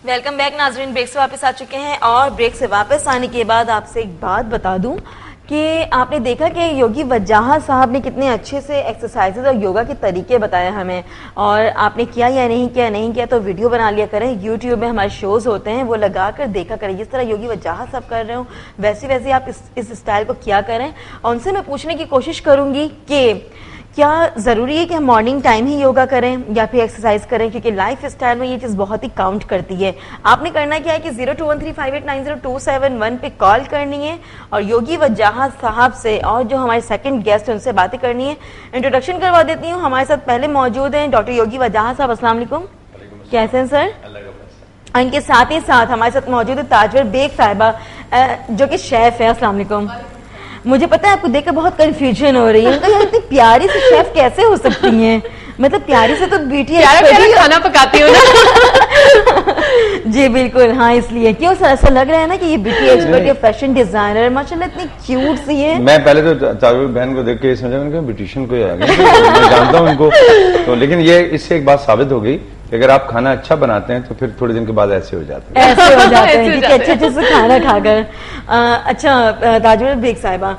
Welcome back नाजरीन। Break से वापस आ चुके हैं और ब्रेक से वापस आने के बाद आपसे एक बात बता दूं कि आपने देखा कि योगी वजाहत साहब ने कितने अच्छे से एक्सरसाइजेज और योगा के तरीके बताए हमें, और आपने किया या नहीं किया तो वीडियो बना लिया करें। यूट्यूब में हमारे शोज होते हैं, वो लगा कर देखा करें। जिस तरह योगी वजाहत साहब कर रहे हो वैसे वैसे आप इस स्टाइल को किया करें। और उनसे मैं पूछने की कोशिश करूंगी कि क्या ज़रूरी है कि हम मॉर्निंग टाइम ही योगा करें या फिर एक्सरसाइज करें, क्योंकि लाइफ स्टाइल में ये चीज़ बहुत ही काउंट करती है। आपने करना क्या है कि 0213589027 पे कॉल करनी है और योगी वजाहत साहब से और जो हमारे सेकंड गेस्ट हैं उनसे बातें करनी है। इंट्रोडक्शन करवा देती हूँ। हमारे साथ पहले मौजूद हैं डॉक्टर योगी वजाहत साहब। अस्सलाम वालेकुम, कैसे हैं सर? और इनके साथ ही साथ हमारे साथ मौजूद है ताजवर बेग साहिबा जो कि शेफ है। अस्सलाम वालेकुम। मुझे पता है आपको देखकर बहुत कंफ्यूजन हो रही है। उनका यार इतनी प्यारी सी शेफ कैसे हो सकती हैं? मतलब प्यारी से तो बीटी खाना पकाती हो ना। जी बिल्कुल, हाँ इसलिए क्यों सर ऐसा लग रहा है ना कि ये ब्यूटी एक्सपर्ट या फैशन डिजाइनर माशाल्लाह इतनी क्यूट सी है। मैं पहले तो ताजवर बहन को देख के समझा मैंने ब्यूटिशियन कोई आ गया, मैं जानता हूँ इनको तो, लेकिन ये इससे एक बात साबित हो गई कि अगर आप खाना अच्छा बनाते हैं तो फिर थोड़े दिन के बाद ऐसे हो जाते हैं, ऐसे हो जाते हैं कि अच्छे से खाना खाकर। अच्छा ताजवर बेग साहिबा,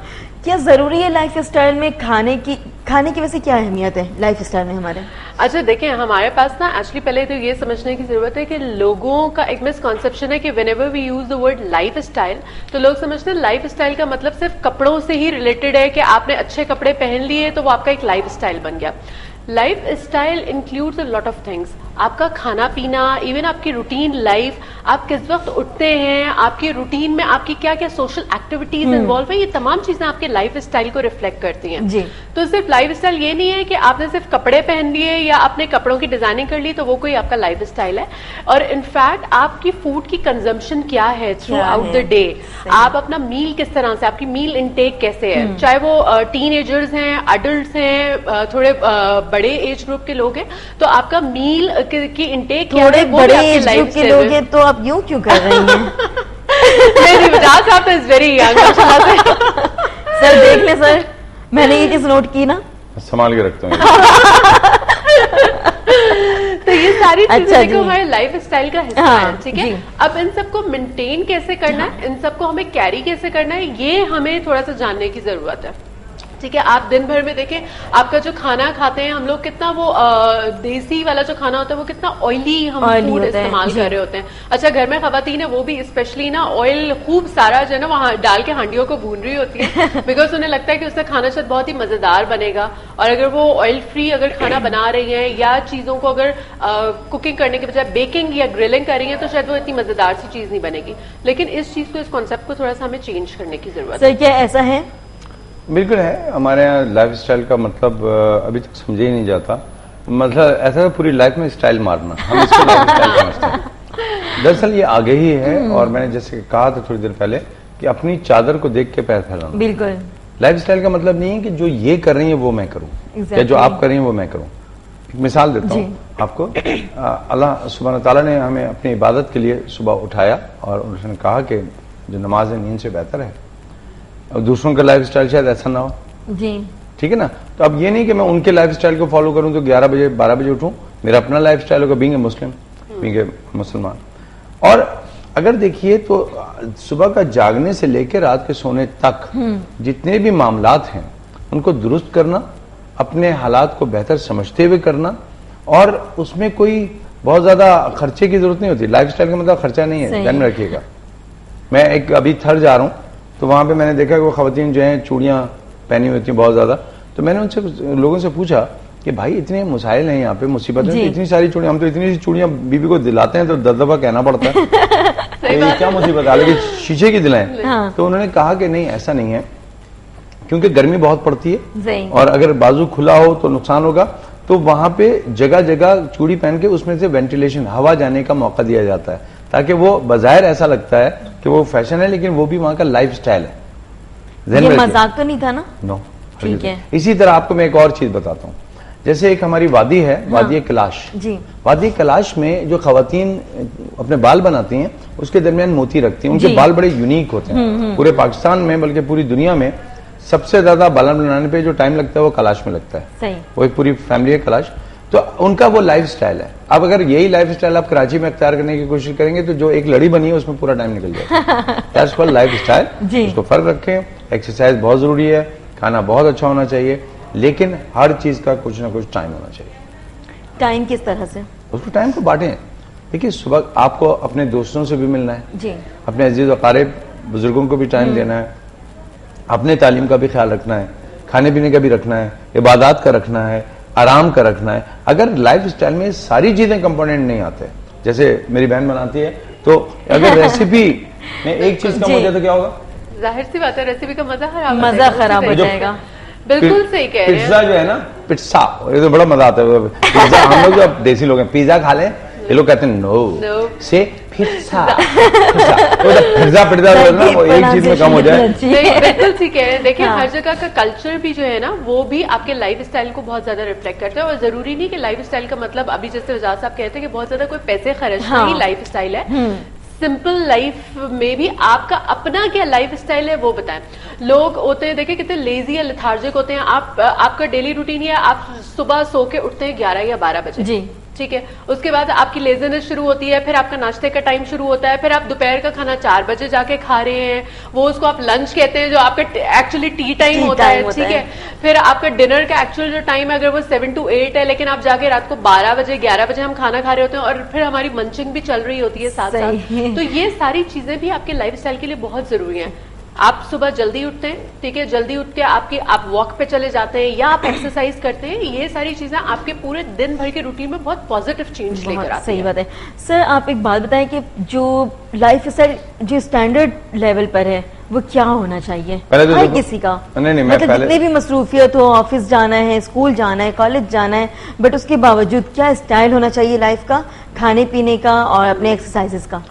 क्या जरूरी है लाइफ स्टाइल में खाने की वैसे क्या अहमियत है लाइफ स्टाइल में हमारे? अच्छा देखें, हमारे पास ना एक्चुअली पहले तो ये समझने की जरूरत है कि लोगों का एक मिसकॉन्सेप्शन है कि whenever we use the word lifestyle तो लोग समझते हैं लाइफ स्टाइल का मतलब सिर्फ कपड़ों से ही रिलेटेड है कि आपने अच्छे कपड़े पहन लिए तो वो आपका एक लाइफ स्टाइल बन गया। Life style includes a lot of things. आपका खाना पीना, इवन आपकी रूटीन लाइफ, आप किस वक्त उठते हैं, आपकी रूटीन में आपकी क्या क्या सोशल एक्टिविटीज इन्वॉल्व है, ये तमाम चीजें आपके लाइफ स्टाइल को रिफ्लेक्ट करती हैं। जी। तो सिर्फ लाइफ स्टाइल ये नहीं है कि आपने सिर्फ कपड़े पहन लिए या अपने कपड़ों की डिजाइनिंग कर ली तो वो कोई आपका लाइफ स्टाइल है। और इनफैक्ट आपकी फूड की कंजम्पशन क्या है थ्रू आउट द डे, आप अपना मील किस तरह से, आपकी मील इनटेक कैसे है, चाहे वो टीनेजर्स हैं, अडल्ट हैं, थोड़े बड़े एज ग्रुप के लोग हैं, तो आपका मील की इंटेक क्या है, बड़े एज ग्रुप के लोग हैं तो आप यूं क्यों कर रही हैं? मेरी वजह आप इज वेरी यंग। सर देख ले सर, मैंने ये चीज नोट की ना, संभाल के रखता हूँ। तो ये सारी चीजें देखो हमारे लाइफ स्टाइल का हिस्सा है, ठीक है। जी। अब इन सबको मेंटेन कैसे करना है, इन सबको हमें कैरी कैसे करना है, ये हमें थोड़ा सा जानने की जरूरत है, ठीक है। आप दिन भर में देखें आपका जो खाना खाते हैं हम लोग, कितना वो देसी वाला जो खाना होता है वो कितना ऑयली हम फूड इस्तेमाल कर रहे होते हैं। अच्छा घर में खवातीन है वो भी स्पेशली ना ऑयल खूब सारा जो है ना वहाँ डाल के हांडियों को भून रही होती है बिकॉज उन्हें लगता है कि उससे खाना शायद बहुत ही मजेदार बनेगा। और अगर वो ऑयल फ्री अगर खाना बना रही है या चीजों को अगर कुकिंग करने के बजाय बेकिंग या ग्रिलिंग कर रही है तो शायद वो इतनी मजेदार सी चीज नहीं बनेगी। लेकिन इस चीज को, इस कॉन्सेप्ट को थोड़ा सा हमें चेंज करने की जरूरत है। सर क्या ऐसा है? बिल्कुल है। हमारे यहाँ लाइफ स्टाइल का मतलब अभी तक समझे ही नहीं जाता। मतलब ऐसा है पूरी लाइफ में स्टाइल मारना, हम इसको लाइफ स्टाइल समझते हैं। दरअसल ये आगे ही है और मैंने जैसे कहा था थोड़ी देर पहले कि अपनी चादर को देख के पैर फैलाना। बिल्कुल। लाइफ स्टाइल का मतलब नहीं है कि जो ये कर रही है वो मैं करूँ या जो आप कर रही हैं वो मैं करूँ। एक मिसाल देता हूँ आपको। अल्लाह सुब्हान ताला ने हमें अपनी इबादत के लिए सुबह उठाया और उसने कहा कि जो नमाज है नींद से बेहतर है, और दूसरों का लाइफ स्टाइल शायद ऐसा ना हो जी, ठीक है ना। तो अब ये नहीं कि मैं उनके लाइफ स्टाइल को फॉलो करूं तो 11 बजे 12 बजे उठूं, मेरा अपना लाइफ स्टाइल होगा, being a Muslim, being a मुसलमान। और अगर देखिए तो सुबह का जागने से लेकर रात के सोने तक जितने भी मामलात हैं उनको दुरुस्त करना, अपने हालात को बेहतर समझते हुए करना, और उसमें कोई बहुत ज्यादा खर्चे की जरूरत नहीं होती। लाइफ स्टाइल का मतलब खर्चा नहीं है, ध्यान में रखिएगा। मैं एक अभी थर जा रहा हूं तो वहां पे मैंने देखा कि वो खवातीन जो हैं चूड़ियां पहनी हुई थी बहुत ज्यादा, तो मैंने उनसे लोगों से पूछा कि भाई इतने मसाइल हैं यहाँ पे, मुसीबत है, तो इतनी सारी चूड़ियां, हम तो इतनी सी चूड़ियां बीबी को दिलाते हैं तो 10 दफा कहना पड़ता है तो क्या मुसीबत है, हालांकि शीशे की दिलाएं। हाँ। तो उन्होंने कहा कि नहीं ऐसा नहीं है, क्योंकि गर्मी बहुत पड़ती है और अगर बाजू खुला हो तो नुकसान होगा। तो वहां पे जगह जगह चूड़ी पहन के उसमें से वेंटिलेशन, हवा जाने का मौका दिया जाता है, ताकि वो बजायर ऐसा लगता है कि वो फैशन है लेकिन वो भी वहां का लाइफ स्टाइल है। ये मजाक तो नहीं था ना? नो, ठीक है। इसी तरह आपको मैं एक और चीज बताता हूँ। जैसे एक हमारी वादी है, वादी कैलाश जी। वादी कैलाश में जो खवातीन अपने बाल बनाती हैं उसके दरमियान मोती रखती हैं, उनके बाल बड़े यूनिक होते हैं। पूरे पाकिस्तान में बल्कि पूरी दुनिया में सबसे ज्यादा बाल बनाने पे जो टाइम लगता है वो कैलाश में लगता है। सही। वो एक पूरी फैमिली है कैलाश। तो उनका वो लाइफ स्टाइल है। अब अगर यही लाइफ स्टाइल आप कराची में अख्तियार करने की कोशिश करेंगे तो जो एक लड़ी बनी है उसमें पूरा टाइम निकल जाएगा। That's called life style. उसको फर्क रखें। एक्सरसाइज बहुत जरूरी है, खाना बहुत अच्छा होना चाहिए, लेकिन हर चीज का कुछ ना कुछ टाइम होना चाहिए। टाइम किस तरह से? उसको टाइम को बांटें। देखिए, सुबह आपको अपने दोस्तों से भी मिलना है जी, अपने अजीज अकारिब बुजुर्गों को भी टाइम देना है, अपने तालीम का भी ख्याल रखना है, खाने पीने का भी रखना है, इबादत का रखना है, आराम का रखना है। अगर लाइफ स्टाइल में सारी चीजें कंपोनेंट नहीं आते, जैसे मेरी बहन बनाती है, तो अगर रेसिपी में एक चीज कम हो जाए तो क्या होगा? जाहिर सी बात है, रेसिपी का मजा खराब हो जाएगा। बिल्कुल सही कह रहे हैं। पिज्जा जो है ना, पिज्जा, ये तो बड़ा मजा आता है। पिज्जा हम लोग जो देसी लोग हैं, पिज्जा खा लें, ये लोग कहते हैं नो से पिज्जा। पिज्जा वो एक चीज में कम हो जाए। बिल्कुल ठीक है। देखिए, हर जगह का कल्चर भी जो है ना, वो भी आपके लाइफ स्टाइल को बहुत ज्यादा रिफ्लेक्ट करता है। और जरूरी नहीं कि लाइफ स्टाइल का मतलब अभी जैसे वजाद साहब कहते हैं कि बहुत ज्यादा कोई पैसे खर्चना ही लाइफ स्टाइल है। सिंपल लाइफ में भी आपका अपना क्या लाइफ स्टाइल है वो बताएं। लोग होते हैं, देखिए कितने लेजी या लेथार्जिक होते हैं। आपका डेली रूटीन है, आप सुबह सो के उठते हैं 11 या 12 बजे जी, ठीक है। उसके बाद आपकी लेजीनेस शुरू होती है, फिर आपका नाश्ते का टाइम शुरू होता है, फिर आप दोपहर का खाना 4 बजे जाके खा रहे हैं, वो उसको आप लंच कहते हैं, जो आपका एक्चुअली टी टाइम होता है, ठीक है। फिर आपका डिनर का एक्चुअल जो टाइम है, अगर वो 7 to 8 है, लेकिन आप जाके रात को 12 बजे 11 बजे हम खाना खा रहे होते हैं, और फिर हमारी मंचिंग भी चल रही होती है साथ साथ। तो ये सारी चीजें भी आपके लाइफ स्टाइल के लिए बहुत जरूरी है। आप सुबह जल्दी उठते हैं, ठीक है, जल्दी उठ के आप वॉक पे चले जाते हैं या आप एक्सरसाइज करते हैं, ये सारी चीजें आपके पूरे दिन भर के रूटीन में बहुत पॉजिटिव चेंज लेकर आती हैं। सही बात है। सर, आप एक बात बताएं कि जो लाइफ स्टाइल जो स्टैंडर्ड लेवल पर है वो क्या होना चाहिए हर किसी का? मतलब जितनी भी मसरूफियत हो, ऑफिस जाना है, स्कूल जाना है, कॉलेज जाना है, बट उसके बावजूद क्या स्टाइल होना चाहिए लाइफ का, खाने पीने का और अपने एक्सरसाइजेस का?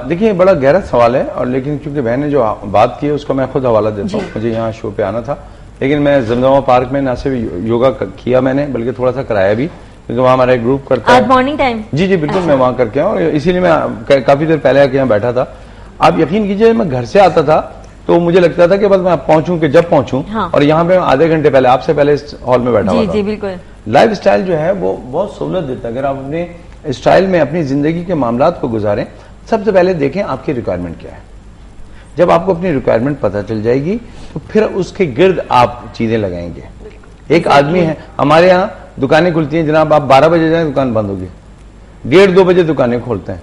देखिए, बड़ा गहरा सवाल है, और लेकिन क्योंकि बहन ने जो बात की है उसका मैं खुद हवाला देता हूँ। मुझे यहाँ शो पे आना था, लेकिन मैं जमजमा पार्क में न सिर्फ योगा किया मैंने, बल्कि थोड़ा सा कराया भी, क्योंकि वहाँ हमारा एक ग्रुप करता है मॉर्निंग टाइम। जी बिल्कुल, मैं वहाँ करके आऊँ, इसीलिए मैं काफी देर पहले आके यहाँ बैठा था। आप यकीन कीजिए, मैं घर से आता था तो मुझे लगता था कि बस मैं पहुंचूं कि जब पहुंचूं, और यहाँ पे आधे घंटे पहले आपसे पहले इस हॉल में बैठा हुआ था। जी बिल्कुल। लाइफ स्टाइल जो है वो बहुत सहूलत देता है। अगर आप अपने स्टाइल में अपनी जिंदगी के मामलात को गुजारें, सबसे पहले देखें आपकी रिक्वायरमेंट क्या है। जब आपको अपनी रिक्वायरमेंट पता चल जाएगी तो फिर उसके गिर्द आप चीजें लगाएंगे। एक आदमी है, हमारे यहाँ दुकानें खुलती हैं जनाब, आप 12 बजे जाए दुकान बंद होगी, 1:30-2 बजे दुकानें खोलते हैं,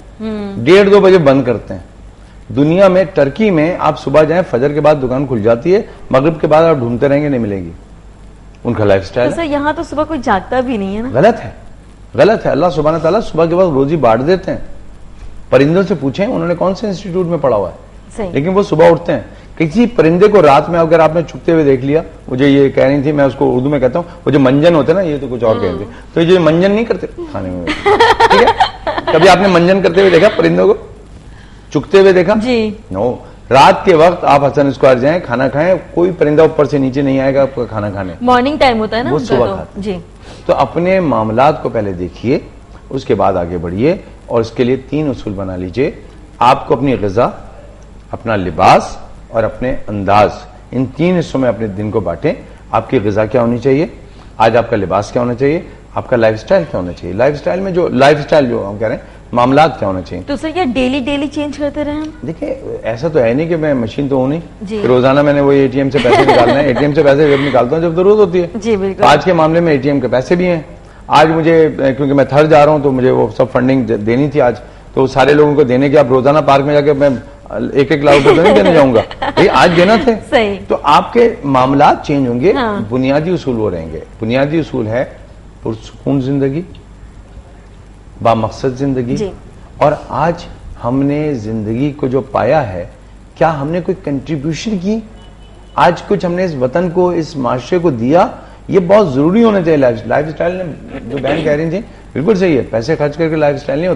1:30-2 बजे बंद करते हैं। दुनिया में, टर्की में आप सुबह जाएं, फजर के बाद दुकान खुल जाती है, मगरिब के बाद आप ढूंढते रहेंगे, नहीं मिलेगी। उनका लाइफ स्टाइल तो यहाँ तो सुबह कोई जागता भी नहीं है ना। गलत है, गलत है। अल्लाह सुब्हानहू तआला सुबह के बाद रोजी बांट देते हैं। परिंदों से पूछें उन्होंने कौन से इंस्टीट्यूट में पढ़ा हुआ है, लेकिन वो सुबह उठते हैं। किसी परिंदे को रात में अगर आपने छुपते हुए देख लिया, मुझे ये कह रही थी, मैं उसको उर्दू में कहता हूँ, वो जो मंजन होते हैं ना, ये तो कुछ और कहते हैं, तो ये मंजन नहीं करते खाने में, ठीक है? कभी आपने मंजन करते हुए देखा, परिंदों को चुगते हुए देखा? जी नो। रात के वक्त आप हसन स्क्वायर जाएं, खाना खाएं, कोई परिंदा ऊपर से नीचे नहीं आएगा आपका खाना खाने। मॉर्निंग टाइम होता है ना, वो सुबह खाते जी। तो अपने मामलात को पहले देखिए, उसके बाद आगे बढ़िए, और इसके लिए 3 उसूल बना लीजिए। आपको अपनी ग़िज़ा, अपना लिबास और अपने अंदाज, इन 3 हिस्सों में अपने दिन को बांटें। आपकी ग़िज़ा क्या होनी चाहिए, आज आपका लिबास क्या होना चाहिए, आपका लाइफस्टाइल क्या होना चाहिए, लाइफस्टाइल में जो लाइफस्टाइल जो हम कह रहे हैं, मामलात क्या होना चाहिए। तो सर क्या डेली चेंज करते रहे हम? देखिए, ऐसा तो है नहीं कि मैं मशीन तो हूं नहीं, रोजाना मैंने वो एटीएम से पैसे निकालना है। एटीएम से पैसे जब निकालता हूँ जब जरूरत होती है। जी बिल्कुल। आज के मामले में एटीएम के पैसे भी हैं। आज मुझे, क्योंकि मैं थर्ड जा रहा हूं, तो मुझे वो सब फंडिंग देनी थी आज, तो सारे लोगों को देने के, आप रोजाना पार्क में जाके मैं 1-1 लाख रुपए तो नहीं देने जाऊंगा, भाई आज देना थे। सही। तो आपके मामलात चेंज होंगे, बुनियादी उसूल वो रहेंगे। बुनियादी उसूल है पुरसुकून जिंदगी, बामकसद जिंदगी। और आज हमने जिंदगी को जो पाया है, क्या हमने कोई कंट्रीब्यूशन की, आज कुछ हमने इस वतन को, इस माशरे को दिया, ये बहुत जरूरी होना चाहिए। लाइफ स्टाइल ने, जो बहन कह रही थी, बिल्कुल सही है, पैसे खर्च करके लाइफ स्टाइल नहीं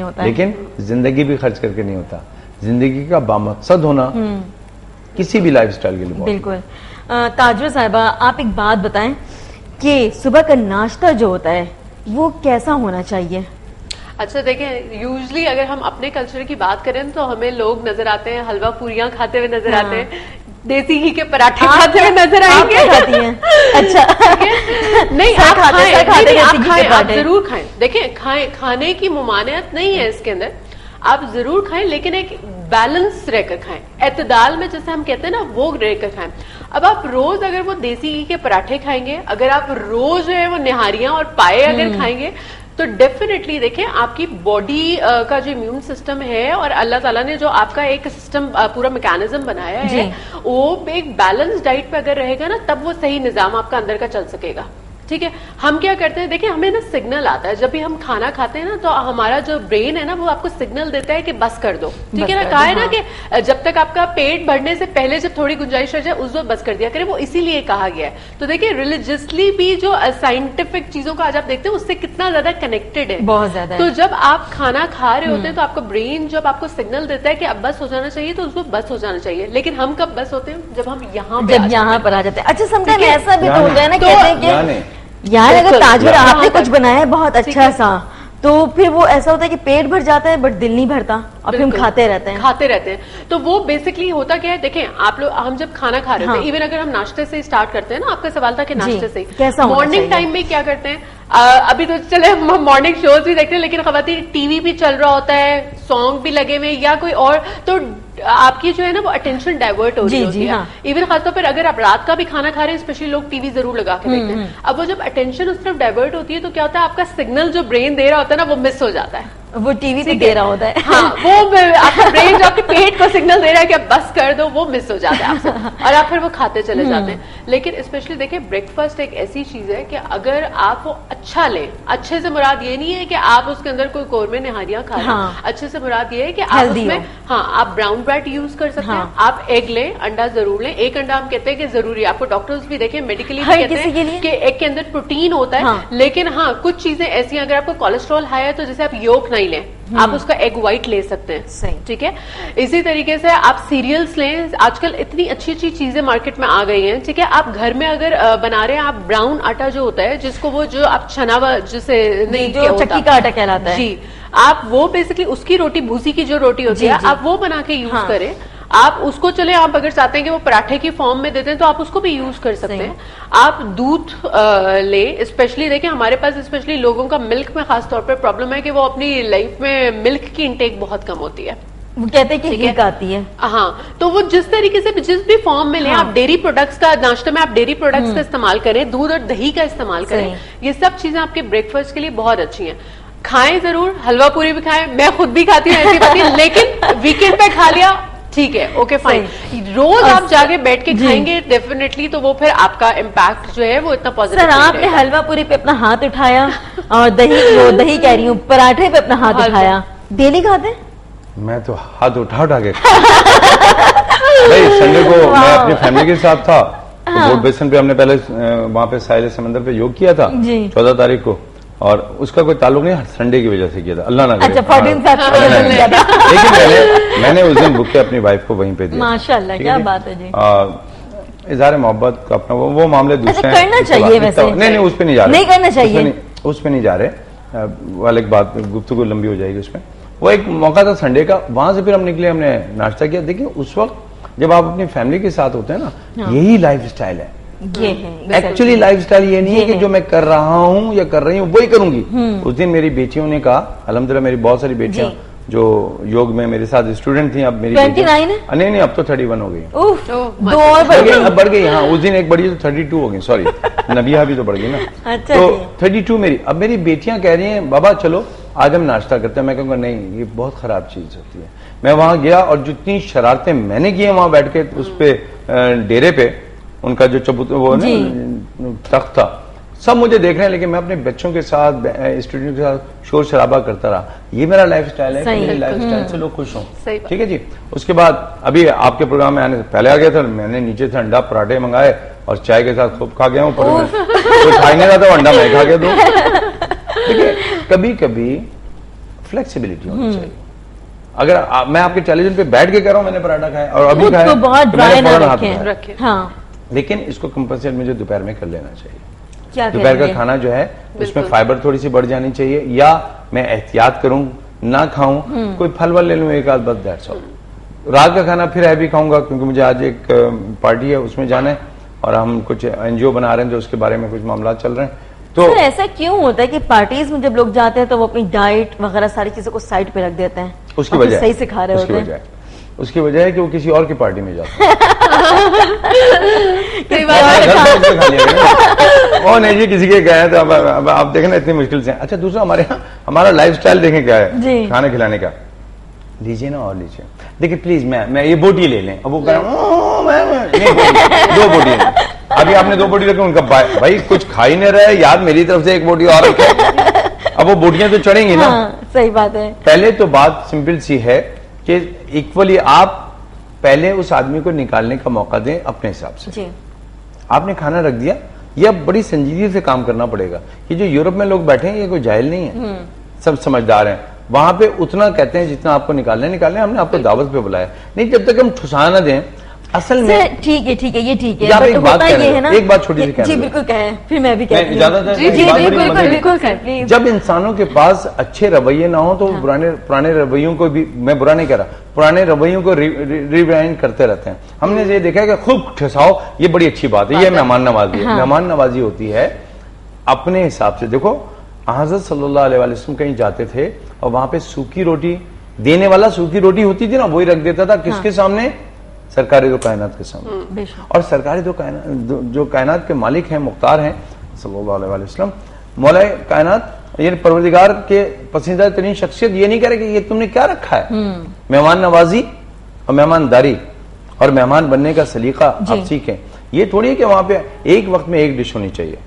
होता, लेकिन जिंदगी भी खर्च करके नहीं होता। जिंदगी का बामकसद होना किसी भी लाइफ स्टाइल के लिए बिल्कुल। ताजवा साहिबा, आप एक बात बताएं कि सुबह का नाश्ता जो होता है वो कैसा होना चाहिए? अच्छा देखें, यूजली अगर हम अपने कल्चर की बात करें तो हमें लोग नजर आते हैं हलवा पूरियां खाते हुए नजर आते हैं। देसी घी के पराठे खाते हुए नजर आएंगे। खाती हैं? अच्छा नहीं, आप खाते खाएं, आप जरूर खाएं। देखिए, खाने की मुमानियत नहीं है इसके अंदर, आप जरूर खाएं, लेकिन एक बैलेंस रहकर खाएं, एतदाल में, जैसे हम कहते हैं ना, वो रहकर खाएं। अब आप रोज अगर वो देसी घी के पराठे खाएंगे, अगर आप रोज जो है वो निहारियां और पाए अगर खाएंगे, तो डेफिनेटली देखें आपकी बॉडी का जो इम्यून सिस्टम है और अल्लाह ताला ने जो आपका एक सिस्टम पूरा मैकेनिज्म बनाया है, वो एक बैलेंस डाइट पे अगर रहेगा ना, तब वो सही निजाम आपका अंदर का चल सकेगा। ठीक है, हम क्या करते हैं, देखिए हमें ना सिग्नल आता है जब भी हम खाना खाते हैं ना, तो हमारा जो ब्रेन है ना वो आपको सिग्नल देता है कि बस कर दो। ठीक है ना, कहा है ना कि जब तक आपका पेट भरने से पहले जब थोड़ी गुंजाइश हो जाए उस वक्त बस कर दिया करें, वो इसीलिए कहा गया है। तो देखिए रिलीजियसली भी जो साइंटिफिक चीजों का आज आप देखते हैं उससे कितना ज्यादा कनेक्टेड है, बहुत ज्यादा। तो जब आप खाना खा रहे होते हैं तो आपका ब्रेन जब आपको सिग्नल देता है कि अब बस हो जाना चाहिए, तो उसको बस हो जाना चाहिए। लेकिन हम कब बस होते हैं, जब हम यहाँ पर आ जाते हैं। अच्छा, समटाइम ऐसा भी तो होता है ना, तो कहते हैं कि यार अगर ताजमहल आपने कुछ बनाया है बहुत अच्छा सा, तो फिर वो ऐसा होता है कि पेट भर जाता है बट दिल नहीं भरता, और फिर हम खाते रहते हैं। तो वो बेसिकली होता क्या है, देखें आप लोग, हम जब खाना खा रहे होते हैं, इवन अगर हम नाश्ते से स्टार्ट करते हैं ना, आपका सवाल था कि नाश्ते से कैसा मॉर्निंग टाइम में क्या करते हैं, अभी तो चले हम मॉर्निंग शोज भी देखते हैं, लेकिन खवातीन टीवी भी चल रहा होता है, सॉन्ग भी लगे हुए या कोई और, तो आपकी जो है ना वो अटेंशन डाइवर्ट हो रही होती है। इवन खासतौर पर अगर आप रात का भी खाना खा रहे हैं, स्पेशली लोग टीवी जरूर लगा के देखते हैं, अब वो जब अटेंशन उस तरफ डाइवर्ट होती है तो क्या होता है, आपका सिग्नल जो ब्रेन दे रहा होता है ना वो मिस हो जाता है, वो टीवी पे दे रहा होता है। हाँ, वो आपका ब्रेन जो आपके पेट को सिग्नल दे रहा है कि अब बस कर दो, वो मिस हो जाता है आपसे, और आप फिर वो खाते चले जाते हैं। लेकिन स्पेशली देखिए ब्रेकफास्ट एक ऐसी चीज है कि अगर आप वो अच्छा लें, अच्छे से मुराद ये नहीं है कि आप उसके अंदर कोई कौरमे निहारियां खा रहे हैं, अच्छे से मुराद ये है कि आप उसमें आप ब्राउन ब्रेड यूज कर सकते हैं, आप एग लें, अंडा जरूर लें। एक अंडा हम कहते हैं कि जरूरी है, आपको डॉक्टर्स भी देखें, मेडिकली भी कहते हैं कि एग के अंदर प्रोटीन होता है, लेकिन हाँ कुछ चीजें ऐसी, अगर आपको कोलेस्ट्रॉल हाई है तो जैसे आप योक नहीं लें, आप उसका एग व्हाइट ले सकते हैं। ठीक है, इसी तरीके से आप सीरियल्स लें, आजकल इतनी अच्छी अच्छी चीजें मार्केट में आ गई हैं। ठीक है, आप घर में अगर बना रहे हैं, आप ब्राउन आटा जो होता है, जिसको वो जो आप छना जिसे नहीं, जो चक्की का आटा कहलाता है, जी, आप वो बेसिकली उसकी रोटी, भूसी की जो रोटी होती है, आप वो बना के यूज करें। आप उसको चले, आप अगर चाहते हैं कि वो पराठे की फॉर्म में देते हैं तो आप उसको भी यूज कर सकते हैं। आप दूध ले, स्पेशली देखें हमारे पास स्पेशली लोगों का मिल्क में खास तौर पर प्रॉब्लम है कि वो अपनी लाइफ में मिल्क की इंटेक बहुत कम होती है, वो कहते हैं कि हीक आती है। हाँ, तो वो जिस तरीके से जिस भी फॉर्म में लें, आप डेयरी प्रोडक्ट्स का नाश्ते में आप डेयरी प्रोडक्ट्स का इस्तेमाल करें, दूध और दही का इस्तेमाल करें, ये सब चीजें आपके ब्रेकफास्ट के लिए बहुत अच्छी हैं। खाएं जरूर, हलवा पूरी भी खाएं, मैं खुद भी खाती हूँ ऐसी बात है, लेकिन वीकेंड पे खा लिया ठीक है, ओके फाइन। रोज आप जाके बैठ के खाएंगे डेफिनेटली, तो वो फिर आपका इम्पैक्ट जो है वो इतना पॉजिटिव। सर, आपने हलवा पूरी पे अपना हाथ उठाया और दही कह रही हूँ, पराठे पे अपना हाथ उठाया, डेली खाते हैं? मैं तो हाथ उठा के भाई संडे को मैं अपनी फैमिली के साथ था, तो बोट बेसन पे हमने पहले वहां पे साहिल समंदर पे योग किया था 14 तारीख को, और उसका कोई ताल्लुक नहीं, संडे की वजह से किया था, अल्लाह ना करे। अच्छा, लेकिन मैंने उस दिन बुक के अपनी वाइफ को वहीं पे दिया। माशाल्लाह, क्या बात है जी। इज़हार मोहब्बत का अपना वो मामले दूसरे हैं, करना चाहिए वैसे। नहीं उस पर नहीं जा रहे, नहीं करना चाहिए, उस पर नहीं जा रहे, वाले एक बात गुफ्तगू लंबी हो जाएगी उसमें। वो एक मौका था संडे का, वहां से फिर हम निकले, हमने नाश्ता किया। देखिए उस वक्त जब आप अपनी फैमिली के साथ होते हैं ना, यही लाइफ स्टाइल है। एक्चुअली लाइफ स्टाइल ये नहीं है कि जो मैं कर रहा हूँ या कर रही हूँ वही करूंगी। उस दिन मेरी बेटियों ने कहा, अल्हम्दुलिल्लाह मेरी बहुत सारी बेटियां जो योग में मेरे साथ स्टूडेंट थी, अब मेरी 29 है? नहीं अब तो 31 हो गई, दो और बढ़ गई। हाँ, उस दिन एक बड़ी तो 32 हो गई, सॉरी नबिया भी तो बढ़ गई ना। अच्छा, तो 32 मेरी, अब मेरी बेटियां कह रही हैं बाबा चलो आज हम नाश्ता करते हैं। मैं कहूँगा नहीं, ये बहुत खराब चीज होती है। मैं वहां गया और जितनी शरारतें मैंने की है वहां बैठ के उस पे डेरे पे, उनका जो वो तख्त था, सब मुझे देख रहे हैं, लेकिन मैं अपने बच्चों के साथ, स्टूडेंट के साथ शोर शराबा करता रहा। ये मेरा लाइफ स्टाइल है, मेरे लाइफ स्टाइल से लोग खुश हों। ठीक है जी। उसके बाद अभी आपके प्रोग्राम में आने से पहले आ गया था, मैंने नीचे से अंडा पराठे मंगाए और चाय के साथ खूब खा गया हूँ। कोई खाई नहीं रहा था, अंडा मैं खा के दूं। देखिए कभी कभी फ्लेक्सिबिलिटी होनी चाहिए। अगर मैं आपके टेलीविजन पे बैठ के कह रहा हूँ मैंने पराठा खाया और अभी खाया, तो बहुत ड्राई ना रखे। लेकिन इसको कंपलसरी मुझे दोपहर में कर लेना चाहिए। दोपहर का खाना जो है उसमें फाइबर थोड़ी सी बढ़ जानी चाहिए, या मैं एहतियात करूं ना खाऊं, कोई फल वल ले लूं एक आध, बस दैट्स ऑल। रात का खाना फिर हैवी खाऊंगा, क्योंकि मुझे आज एक पार्टी है, उसमें जाना है और हम कुछ एनजीओ बना रहे हैं, जो उसके बारे में कुछ मामला चल रहे हैं। तो सर ऐसा क्यों होता है कि पार्टीज में जब लोग जाते हैं तो वो अपनी डाइट वगैरह सारी चीजों को साइड पे रख देते हैं? उसकी और वजह सही से खा रहे होते हैं। उसकी वजह है कि वो किसी और की पार्टी में जाते हैं। सही बात है। और नहीं जी, किसी के गए हैं तो अब आप देखें ना, इतनी मुश्किल से। अच्छा, दूसरा हमारे यहाँ हमारा लाइफस्टाइल देखें क्या है खाना खिलाने का। लीजिए ना और लीजिए, देखिए प्लीज मैं ये बोटी ले लें। अब वो कह रहा हूँ 2 बोटी। अभी आपने 2 बोटी रखे, उनका भाई कुछ खा ही नहीं रहा है यार, मेरी तरफ से 1 बोटी और रखे। अब वो बोटियां तो चढ़ेंगी ना। सही बात है। पहले तो बात सिंपल सी है कि इक्वली आप पहले उस आदमी को निकालने का मौका दें अपने हिसाब से। जी। आपने खाना रख दिया, यह बड़ी संजीदगी से काम करना पड़ेगा। ये जो यूरोप में लोग बैठे हैं, ये कोई जाहिल नहीं है, सब समझदार हैं। वहां पे उतना कहते हैं जितना आपको निकालने, हमने आपको दावत पे बुलाया नहीं। जब तक हम ठुसा ना दें, असल में ठीक है ये ठीक है, आप एक बात ये है ना, एक बात छोटी सी कहना। जी बिल्कुल कहें, फिर मैं भी कहती हूँ। ज्यादातर बिल्कुल प्लीज। जब इंसानों के पास अच्छे रवैये ना हो तो पुराने रवैयों को भी, मैं बुरा नहीं कर रहा, पुराने रवैयों को रिवाइंड करते रहते हैं। हमने ये देखा कि खूब ठसाओ, ये बड़ी अच्छी बात है, ये मेहमान नवाजी है। मेहमान नवाजी होती है अपने हिसाब से। देखो हज़रत सल्लल्लाहु अलैहि वसल्लम कहीं जाते थे और वहां पे सूखी रोटी देने वाला, सूखी रोटी होती थी ना, वही रख देता था किसके सामने? सरकारी दो कायनात के सामने। और सरकारी जो कायनात के मालिक हैं, मुख्तार हैं सल्लल्लाहु अलैहि वसल्लम, मौला कायनात, ये परवरदिगार के पसंदीदा तरीन शख्सियत, ये नहीं कह रहे कि ये तुमने क्या रखा है। मेहमान नवाजी और मेहमानदारी और मेहमान बनने का सलीका आप सीखें। ये थोड़ी है कि वहां पे एक वक्त में एक डिश होनी चाहिए।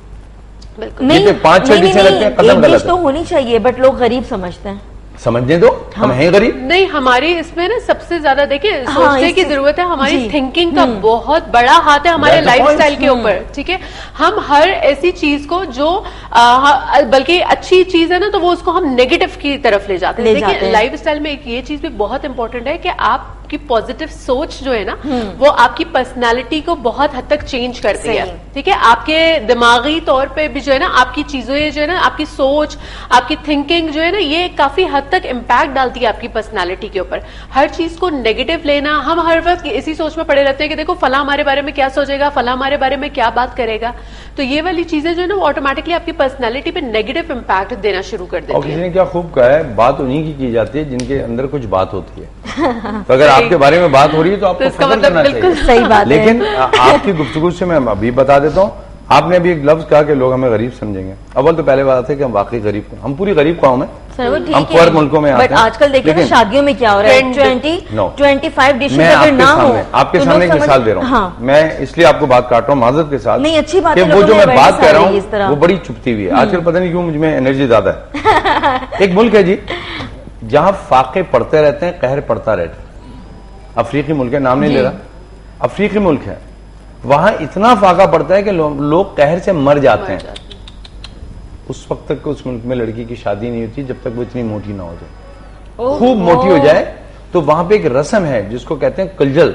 नहीं, 5-6 डिशें रखते हैं, कदम गलत तो होनी चाहिए, बट लोग गरीब समझते हैं। समझने दो, हम हैं गरीब। नहीं, हमारी इसमें ना सबसे ज्यादा देखिए सोचने की जरूरत है। हमारी थिंकिंग का बहुत बड़ा हाथ है हमारे लाइफस्टाइल के ऊपर। ठीक है, हम हर ऐसी चीज को जो बल्कि अच्छी चीज है ना, तो वो उसको हम नेगेटिव की तरफ ले जाते हैं। देखिए लाइफस्टाइल में एक ये चीज भी बहुत इंपॉर्टेंट है कि आपकी पॉजिटिव सोच जो है ना, वो आपकी पर्सनालिटी को बहुत हद तक चेंज करती है। ठीक है, आपके दिमागी तौर पे भी जो है ना, आपकी चीजें जो है ना, आपकी सोच, आपकी थिंकिंग जो है ना, ये काफी हद तक इम्पैक्ट डालती है आपकी पर्सनालिटी के ऊपर। हर चीज को नेगेटिव लेना, हम हर वक्त इसी सोच में पड़े रहते हैं कि देखो फला हमारे बारे में क्या सोचेगा, फला हमारे बारे में क्या बात करेगा। तो ये वाली चीजें जो है ना, वो ऑटोमेटिकली आपकी पर्सनालिटी पे नेगेटिव इम्पैक्ट देना शुरू कर देती है। और किसी ने क्या खूब कहा है, बात उन्हीं की जाती है जिनके अंदर कुछ बात होती है। तो अगर आपके बारे में बात हो रही है तो आपको फख्र करना चाहिए। सही बात है। लेकिन आपकी गुफ्तगू से मैं अभी बता देता हूँ, आपने अभी एक लफ्ज कहा कि लोग हमें गरीब समझेंगे। अवल तो पहले बात है कि हम वाकई गरीब हैं, हम पूरी गरीब कौम है। हम फर्क मुल्कों में आते हैं, बट आजकल देखिए ना शादियों में क्या हो रहा है, 25 डिशेज अगर ना हो। आपके सामने एक मिसाल दे रहा हूँ, मैं इसलिए आपको बात काट रहा हूँ माजरत के साथ। नहीं, अच्छी बात है, वो जो मैं बात कह रहा हूँ वो बड़ी चुपती हुई है। आजकल पता नहीं क्यों मुझ में एनर्जी ज्यादा है। एक मुल्क है जी जहां फाके पड़ते रहते हैं, कहर पड़ता रहता है। अफ्रीकी मुल्क है, नाम नहीं ले रहा, अफ्रीकी मुल्क है। वहां इतना फाका पड़ता है कि लोग कहर से मर जाते हैं। उस वक्त तक उस मुल्क में लड़की की शादी नहीं होती जब तक वो इतनी मोटी ना हो जाए। खूब मोटी हो जाए तो वहां पे एक रस्म है जिसको कहते हैं कलजल।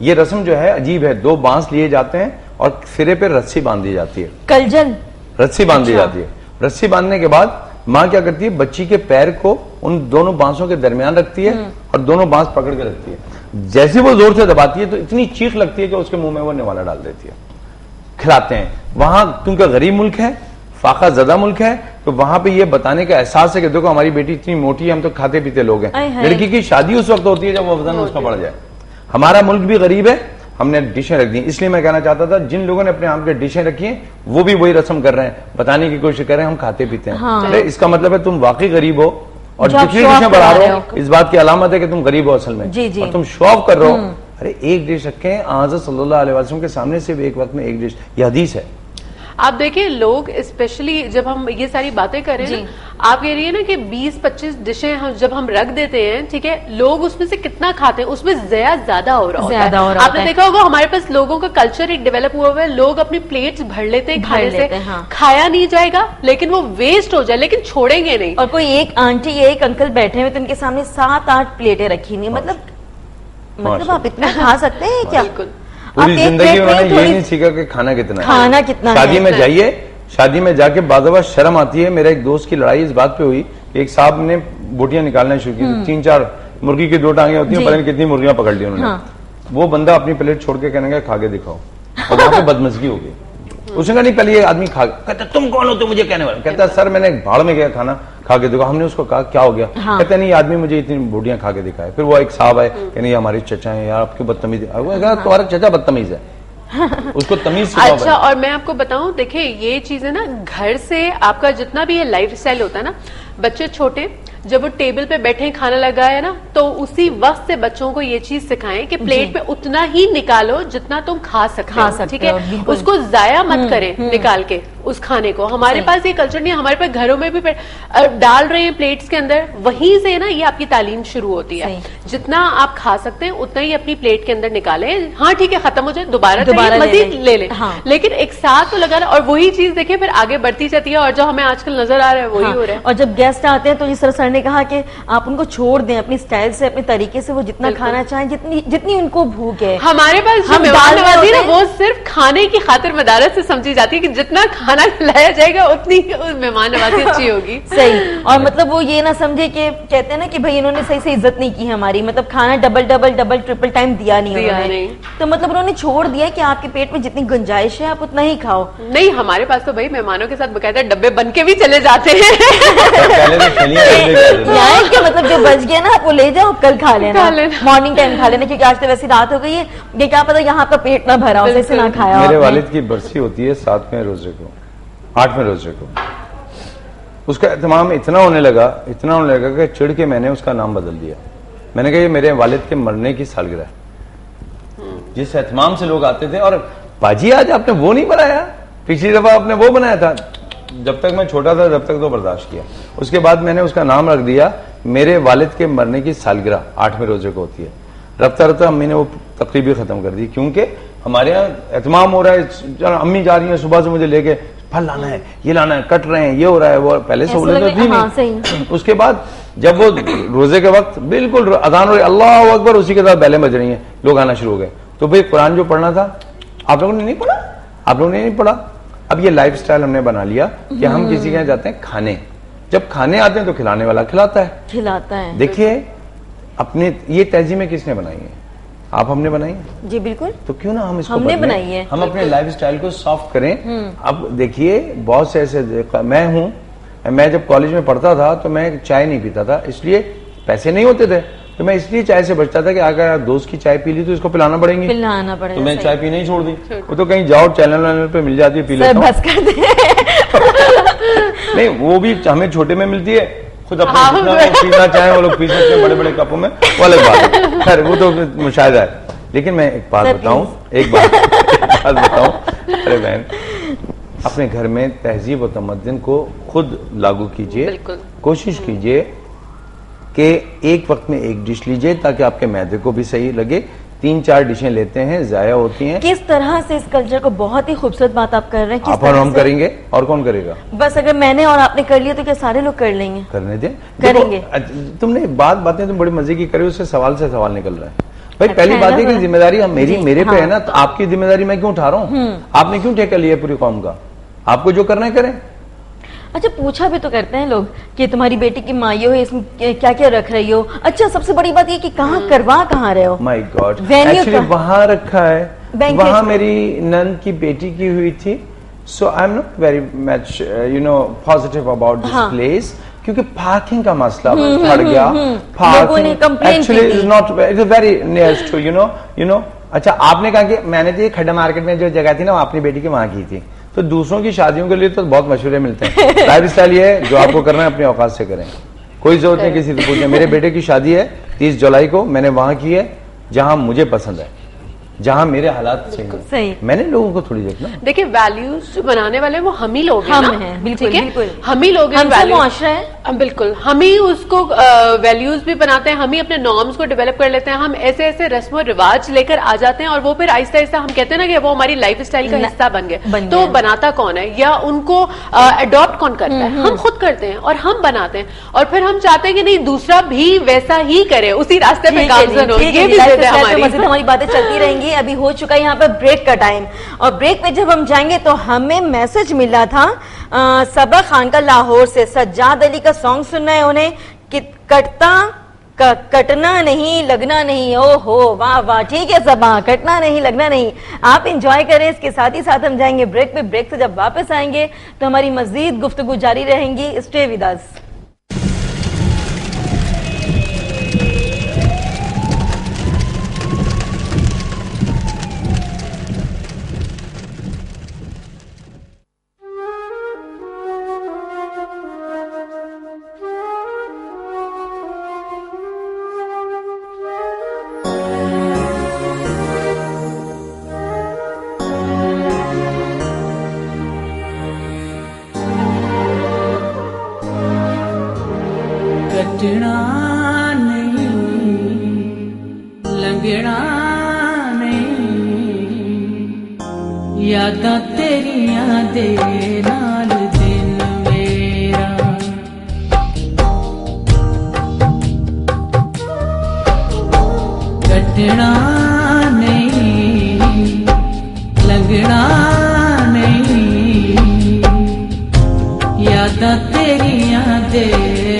ये रस्म जो है अजीब है, 2 बांस लिए जाते हैं और सिरे पे रस्सी बांध दी जाती है। कलजल रस्सी बांध दी जाती है। रस्सी बांधने के बाद माँ क्या करती है, बच्ची के पैर को उन दोनों बांसों के दरमियान रखती है और दोनों बांस पकड़ के रखती है। जैसे वो जोर से दबाती है तो इतनी चीख लगती है कि उसके मुंह में वो निवाला डाल देती है। खिलाते हैं वहां, क्योंकि गरीब मुल्क है, फाका ज़दा मुल्क है, तो वहां पे ये बताने का एहसास है कि देखो हमारी बेटी इतनी मोटी है, हम तो खाते पीते लोग हैं। लड़की की शादी उस वक्त होती है जब वो वजन उसका बढ़ जाए। हमारा मुल्क भी गरीब है, हमने डिशें रख दी। इसलिए मैं कहना चाहता था, जिन लोगों ने अपने आप के डिशें रखी हैं वो भी वही रस्म कर रहे हैं, बताने की कोशिश कर रहे हैं हम खाते पीते हैं। हाँ। इसका मतलब है तुम वाकई गरीब हो और जितनी डिशें बढ़ा रहे हो इस बात की अलामत है कि तुम गरीब हो असल में। और तुम शो ऑफ कर रहे हो। अरे एक डिश रखें हज़रत सल्लल्लाहु अलैहि वसल्लम के सामने से एक वक्त में एक डिश, यह हदीस है। आप देखिए लोग स्पेशली जब हम ये सारी बातें करें ना, आप कह रही है ना कि 20-25 डिशें जब हम रख देते हैं, ठीक है, लोग उसमें से कितना खाते हैं, उसमें ज्यादा हो रहा होता है। आपने देखा होगा हमारे पास लोगों का कल्चर एक डेवलप हुआ है, लोग अपनी प्लेट्स भर लेते हैं खाने से। खाया नहीं जाएगा लेकिन वो वेस्ट हो जाए, लेकिन छोड़ेंगे नहीं। और कोई एक आंटी या एक अंकल बैठे हुए तो उनके सामने 7-8 प्लेटें रखी नहीं। मतलब आप इतना खा सकते हैं क्या? पूरी जिंदगी उन्होंने ये नहीं सीखा कि खाना कितना है। शादी में जाइए, शादी में जाके बाज़ शर्म आती है। मेरा एक दोस्त की लड़ाई इस बात पे हुई कि एक साहब ने बोटियां निकालना शुरू की, 3-4 मुर्गी की 2 टांगे होती हैं, पता नहीं कितनी मुर्गियां पकड़ ली उन्होंने। हाँ। वो बंदा अपनी प्लेट छोड़ के कहने का खा के दिखाओ, और वहां पे बदमजगी हो गई। उसने कहा नहीं पहले ये आदमी खा, कहता तुम कौन हो तो मुझे कहने वाला, कहता सर मैंने भाड़ में गया खाना खा के देखो। हमने उसको कहा क्या हो गया, हाँ। कहते नहीं आदमी मुझे इतनी बोटियां खा के दिखाए। फिर वो एक साहब आए, कहने हमारे चचा है यार, आपके बदतमीज, तुम्हारा चचा बदतमीज है, उसको तमीज सिखाओ। अच्छा, और मैं आपको बताऊं, देखिए ये चीजें ना घर से आपका जितना भी ये लाइफस्टाइल होता है ना, बच्चे छोटे जब वो टेबल पे बैठे खाना लगा है ना, तो उसी वक्त से बच्चों को ये चीज सिखाएं कि प्लेट पे उतना ही निकालो जितना तुम खा सकते हो, ठीक है, उसको जाया मत करें निकाल के उस खाने को। हमारे पास ये कल्चर नहीं है, हमारे पास घरों में भी डाल रहे हैं प्लेट्स के अंदर, वहीं से ना ये आपकी तालीम शुरू होती है। जितना आप खा सकते हैं उतना ही अपनी प्लेट के अंदर निकालें। हाँ ठीक है, खत्म हो जाए दोबारा मजीद ले लें, लेकिन एक साथ तो लगाना। और वही चीज देखिए फिर आगे बढ़ती जाती है, और जो हमें आजकल नजर आ रहा है वही हो रहा है। और जब गेस्ट आते हैं तो जिस तरह सर ने कहा कि आप उनको छोड़ दें अपनी स्टाइल से, अपने तरीके से, वो जितना खाना चाहें, जितनी उनको भूख है। हमारे पास जो मेहमान नवाजी है वो सिर्फ खाने की खातिर मदारत से समझी जाती है कि जितना खाना खिलाया जाएगा उतनी मेहमान नवाजी अच्छी होगी। सही, और मतलब वो ये ना समझे कि कहते हैं ना कि भाई इन्होंने सही से इज्जत नहीं की हमारी, मतलब खाना डबल ट्रिपल टाइम दिया नहीं उन्होंने, तो मतलब उन्होंने छोड़ दिया कि आपके पेट में जितनी गुंजाइश है आप उतना ही खाओ। नहीं, हमारे पास तो भाई मेहमानों के साथ बकायदा डब्बे बन के भी चले जाते हैं। मतलब जो बच गया ना आप वो ले जाओ, कल खा लेना, मॉर्निंग टाइम खा लेना, क्योंकि आज तो वैसी रात हो गई है, ये क्या पता यहाँ आपका पेट ना भरा हो, वैसे ना खाया। मेरे वालिद की बरसी होती है 7वें रोजे को, 8वें रोजे को, उसका एहतमाम इतना होने लगा कि चिढ़ के मैंने उसका नाम बदल दिया। मैंने कहा ये मेरे वालिद के मरने की सालगिरह है। जिस एहतमाम से लोग आते थे, और बाजी आज आपने वो नहीं बनाया, पिछली दफा आपने वो बनाया था। जब तक मैं छोटा था जब तक तो बर्दाश्त किया, उसके बाद मैंने उसका नाम रख दिया मेरे वालिद के मरने की सालगिरह 8वें रोजे को होती है। रफ्ता रफ्ता अम्मी ने वो तकरीबी खत्म कर दी, क्योंकि हमारे यहाँ एहतमाम हो रहा है, अम्मी जा रही है सुबह से मुझे लेके फल लाना है, ये लाना है, कट रहे हैं, ये हो रहा है, वो पहले सहूलियत थी नहीं। उसके बाद जब वो रोजे के वक्त बिल्कुल अजान हो रही, अल्लाह अकबर, उसी के साथ बैलें बज रही हैं, लोग आना शुरू हो गए। तो भाई कुरान जो पढ़ना था आप लोगों ने नहीं पढ़ा, आप लोगों ने नहीं पढ़ा। अब ये लाइफस्टाइल हमने बना लिया कि हम किसी के यहाँ जाते हैं खाने, जब खाने आते हैं तो खिलाने वाला खिलाता है। देखिए अपने ये तहजीबें किसने बनाई है, आप हमने बनाई है जी, बिल्कुल। तो क्यों ना हम इसको हमने बनाई है, हम अपने लाइफस्टाइल को सॉफ्ट करें। अब देखिए बहुत से ऐसे, मैं जब कॉलेज में पढ़ता था तो मैं चाय नहीं पीता था, इसलिए पैसे नहीं होते थे, तो मैं इसलिए चाय से बचता था कि अगर आप दोस्त की चाय पी ली तो इसको पिलाना पड़ेगी, तो मैं चाय पीना ही छोड़ दी। वो तो कहीं जाओ चैनल पे मिल जाती है, पी लेता हूं। नहीं, वो भी हमें छोटे में मिलती है, खुद अपने जितना वो पीना चाहे वो लोग पी सकते हैं बड़े बड़े कपों में, वो अलग बात है, खैर वो तो मुशाहिदा है। लेकिन मैं एक बात बताऊं, अरे बहन, अपने घर में तहजीब और तमद्दुन को खुद लागू कीजिए, कोशिश कीजिए कि एक वक्त में एक डिश लीजिए ताकि आपके मैदे को भी सही लगे। 3-4 डिशें लेते हैं, जाया होती हैं। किस तरह से इस कल्चर को, बहुत ही खूबसूरत बात आप कर रहे हैं, आप और हम करेंगे, और कौन करेगा? बस अगर मैंने और आपने कर लिया तो क्या सारे लोग कर लेंगे? करने दें, करेंगे। तुमने बातें तुम बड़ी मजे की करी, उससे सवाल से सवाल निकल रहा है भाई। पहली बात है कि जिम्मेदारी मेरे पे है ना, तो आपकी जिम्मेदारी मैं क्यों उठा रहा हूँ? आपने क्यों ठेका लिया पूरी कौम का? आपको जो करना है करें। अच्छा, पूछा भी तो करते हैं लोग कि तुम्हारी बेटी की माइयो है, इसमें क्या क्या रख रही हो? अच्छा, सबसे बड़ी बात ये कि कहाँ करवा कहाँ रहे हो? माय गॉड, एक्चुअली वहां रखा है, वहां मेरी नंद की बेटी की हुई थी। So I am not very much positive about this place, क्योंकि पार्किंग का मसला पड़ गया। Parking actually is not, it is very near to you know. अच्छा, आपने कहा कि मैंने तो ये खड्डा मार्केट में जो जगह थी ना, वो अपनी बेटी की वहां की थी, तो दूसरों की शादियों के लिए तो बहुत मशवरे मिलते हैं। लाइफ स्टाइल ये है, जो आपको करना है अपने औकात से करें, कोई जरूरत नहीं किसी से पूछे। मेरे बेटे की शादी है 30 जुलाई को, मैंने वहां की है जहां मुझे पसंद है, जहां मेरे हालात सही। मैंने लोगों को थोड़ी देखना। देखिए, वैल्यूज जो बनाने वाले वो हम ही लोग हैं ना, बिल्कुल, बिल्कुल। हम ही लोग हैं, बिल्कुल हम ही उसको वैल्यूज भी बनाते हैं, हम ही अपने नॉर्म्स को डेवलप कर लेते हैं, हम ऐसे ऐसे रस्म और रिवाज लेकर आ जाते हैं, और वो फिर आहिस्ता आहिस्ता हम कहते हैं ना कि वो हमारी लाइफ स्टाइल का हिस्सा बन गए। तो बनाता कौन है या उनको अडॉप्ट कौन करता है? हम खुद करते हैं और हम बनाते हैं, और फिर हम चाहते हैं कि नहीं दूसरा भी वैसा ही करे, उसी रास्ते पे गामजन हो। ये भी हमारी बातें चलती रहेंगी। अभी हो चुका है यहाँ पर ब्रेक का टाइम, और ब्रेक पे जब हम जाएंगे तो हमें मैसेज मिला था सबा खान का लाहौर से, सज्जाद अली का सॉन्ग सुनना है उन्हें, कि कटता कटना नहीं लगना नहीं। ओहो वाह वाह, ठीक है सबा, कटना नहीं लगना नहीं। आप इंजॉय करें। इसके साथ ही साथ हम जाएंगे ब्रेक पे। ब्रेक से जब वापस आएंगे तो हमारी मजीद गुफ्तगू जारी रहेंगी। Stay with us. कटना नहीं लंघना नहीं, यादां तेरियां दे नाल दिन मेरा। कटना नहीं लंघना नहीं, यादां तेरियां दे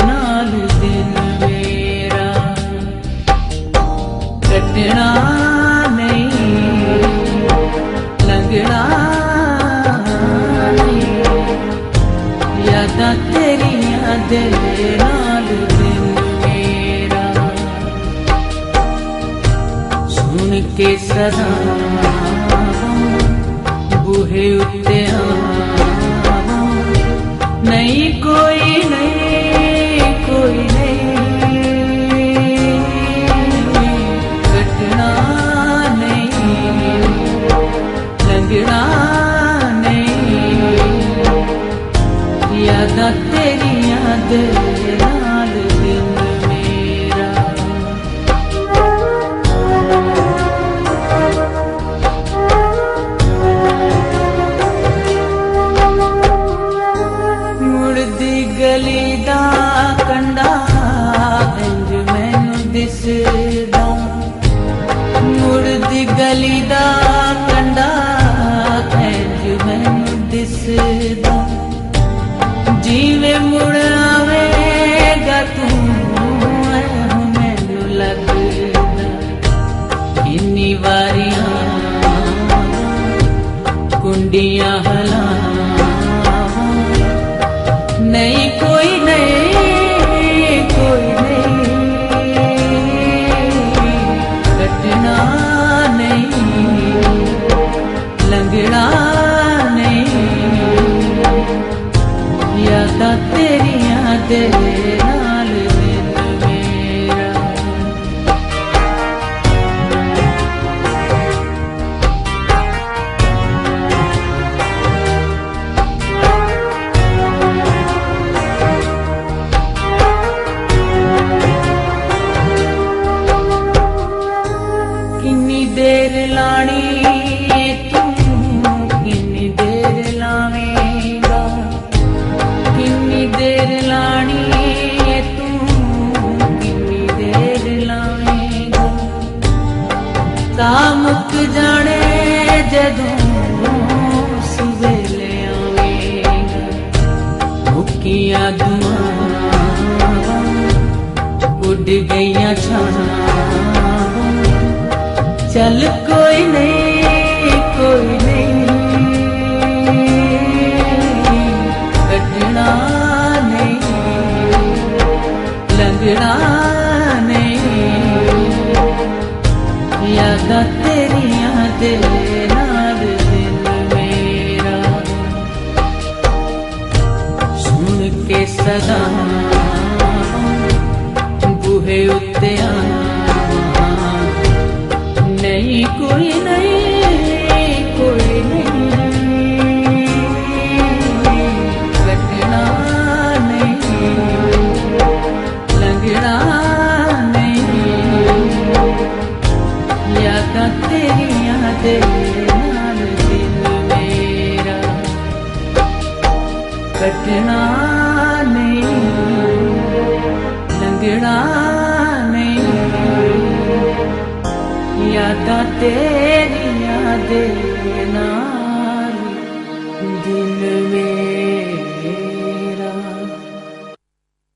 नाल दिन मेरा। कटना नहीं लंघना नहीं, यादां तेरियां दे नाल दिन मेरा। सुन के सदा बूहे उत्ते नहीं कोई नहीं कोई नहीं, कटना नहीं लंघना नहीं, यादां तेरियां दे नाल दिन मेरा। गली दा कंडा इंज मैनू दिसदा, मुड़दी गली दा कंडा इंज मैनू दिसदा। जीवे मुड़ आवेगा तू मैनू लगदा। किन्नी वारियां कुंडियां हला नहीं कोई नहीं कोई नहीं, कटना नहीं लंघना नहीं, यादां तेरियां दे नाल दिन मेरा। देर लानी तू किन्नी देर लावेगा, किन्नी देर लानी तू किन्नी देर लावेगा। ता मुक जाने जदों सवेले आवेगा, मुक्कियां दुआं उड़ गईयां छां। चल कोई नहीं कोई नहीं, कटना नहीं लंघना नहीं, यादां तेरियां दे नाल दिन मेरा। सुन के सदा बूहे उत्ते नहीं कोई नहीं कोई नहीं, कटना नहीं लंघना नहीं, यादां तेरियां दे नाल दिन मेरा। कटना नहीं लंघना यादां तेरियां दे नाल दिन में।